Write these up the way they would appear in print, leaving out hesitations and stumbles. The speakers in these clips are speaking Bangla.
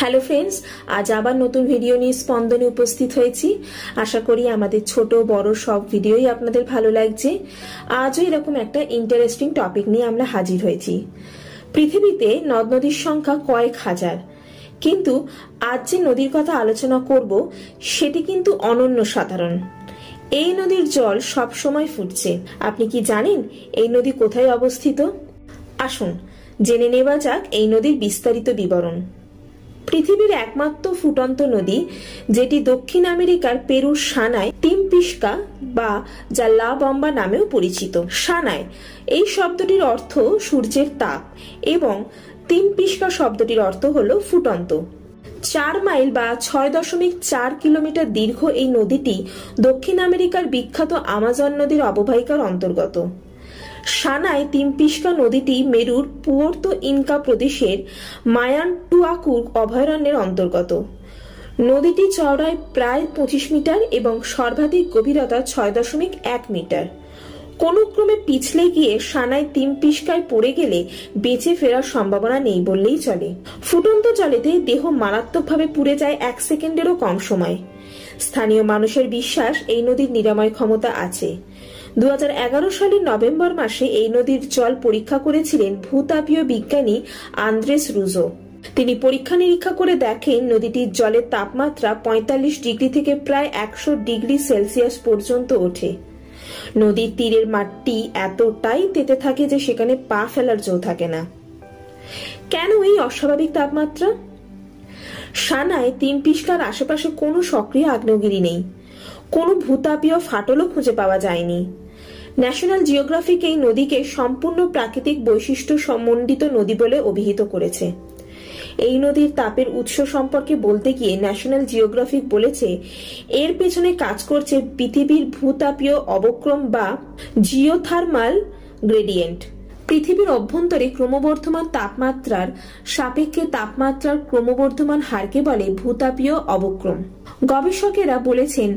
হ্যালো ফ্রেন্ডস, আজ আবার নতুন ভিডিও নিয়ে স্পন্দনে উপস্থিত হয়েছি। আশা করি আমাদের ছোট বড় সব ভিডিওই আপনাদের ভালো লাগছে। আজও এরকম একটা ইন্টারেস্টিং টপিক নিয়ে আমরা হাজির হয়েছি। পৃথিবীতে নদ নদীর সংখ্যা কয়েক হাজার, কিন্তু আজ যে নদীর কথা আলোচনা করব সেটি কিন্তু অনন্য সাধারণ। এই নদীর জল সব সময় ফুটছে। আপনি কি জানেন এই নদী কোথায় অবস্থিত? আসুন জেনে নেওয়া যাক এই নদীর বিস্তারিত বিবরণ। পৃথিবীর একমাত্র ফুটন্ত নদী, যেটি দক্ষিণ আমেরিকার পেরুর সানায় টিমপিস্কা বা যা লা বম্বা নামেও পরিচিত। সানায় এই শব্দটির অর্থ সূর্যের তাপ এবং টিমপিস্কা শব্দটির অর্থ হলো ফুটন্ত। 4 মাইল বা 6.4 কিলোমিটার দীর্ঘ এই নদীটি দক্ষিণ আমেরিকার বিখ্যাত আমাজন নদীর অববাহিকার অন্তর্গত। সানায় টিমপিস্কা নদীটি মেরুর পুয়ের্তো ইনকা প্রদেশের মায়ানটুয়াকু অভয়ারণ্যের অন্তর্গত। নদীটি চওড়ায় প্রায় 25 মিটার এবং সর্বাধিক গভীরতা 6.1 মিটার। কোনো ক্রমে পিছলে গিয়ে সানায় টিমপিস্কায় পড়ে গেলে বেঁচে ফেরার সম্ভাবনা নেই বললেই চলে। ফুটন্ত জলেতে দেহ মারাত্মকভাবে পুড়ে যায় 1 সেকেন্ডেরও কম সময়। স্থানীয় মানুষের বিশ্বাস এই নদীর নিরাময় ক্ষমতা আছে। 2011 সালের নভেম্বর মাসে এই নদীর জল পরীক্ষা করেছিলেন ভূতাপীয় বিজ্ঞানী আন্দ্রেস রুজো। তিনি পরীক্ষা নিরীক্ষা করে দেখেন নদীটির জলের তাপমাত্রা 45 ডিগ্রি থেকে প্রায় 100 ডিগ্রি সেলসিয়াস পর্যন্ত ওঠে। নদীর তীরের মাটি এতটাই তেতে থাকে যে সেখানে পা ফেলার জো থাকে না। কেন এই অস্বাভাবিক তাপমাত্রা? সানায় টিমপিস্কার আশেপাশে কোনো সক্রিয় আগ্নেয়গিরি নেই। কোনো ভূতাপীয় ফাটলও খুঁজে পাওয়া যায়নি। ন্যাশনাল জিওগ্রাফিক এই নদীকে সম্পূর্ণ প্রাকৃতিক বৈশিষ্ট্য সমন্বিত নদী বলে অভিহিত করেছে। এই নদীর তাপের উৎস সম্পর্কে বলতে গিয়ে ন্যাশনাল জিওগ্রাফিক বলেছে, এর পেছনে কাজ করছে পৃথিবীর ভূতাপীয় অবক্রম বা জিওথার্মাল গ্রেডিয়েন্ট। পৃথিবীর অভ্যন্তরে ক্রমবর্ধমান তাপমাত্রার সাপেক্ষে তাপমাত্রার ক্রমবর্ধমান হারকে বলে ভূতাপীয় অবক্রম। গবেষকেরা বলেছেন,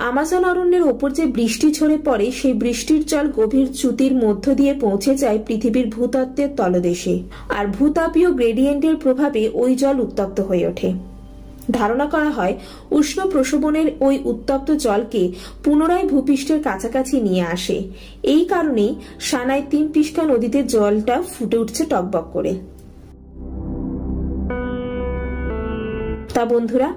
আমাজন অরণ্যের ওপর যে বৃষ্টি ঝরে পড়ে সেই বৃষ্টির জল গভীর চ্যুতির মধ্য দিয়ে পৌঁছে যায় পৃথিবীর ভূতত্ত্বের তলদেশে, আর ভূতাপীয় গ্রেডিয়েন্টের প্রভাবে ওই জল উত্তপ্ত হয়ে ওঠে। ধারণা করা হয় উষ্ণ প্রশোভনের ওই উত্তপ্ত জলকে পুনরায় ভূপৃষ্ঠের কাছাকাছি নিয়ে আসে। এই কারণেই সানায় টিমপিস্কা নদীতে জলটা ফুটে উঠছে টকবক করে। তা বন্ধুরা,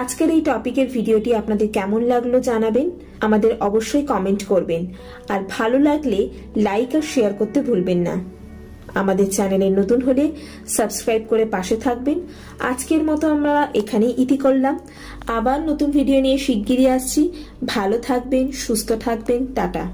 আজকের এই টপিকের ভিডিওটি আপনাদের কেমন লাগলো জানাবেন। আমাদের অবশ্যই কমেন্ট করবেন, আর ভালো লাগলে লাইক আর শেয়ার করতে ভুলবেন না। আমাদের চ্যানেলে নতুন হলে সাবস্ক্রাইব করে পাশে থাকবেন। আজকের মতো আমরা এখানেই ইতি করলাম। আবার নতুন ভিডিও নিয়ে শিগগিরই আসছি। ভালো থাকবেন, সুস্থ থাকবেন। টাটা।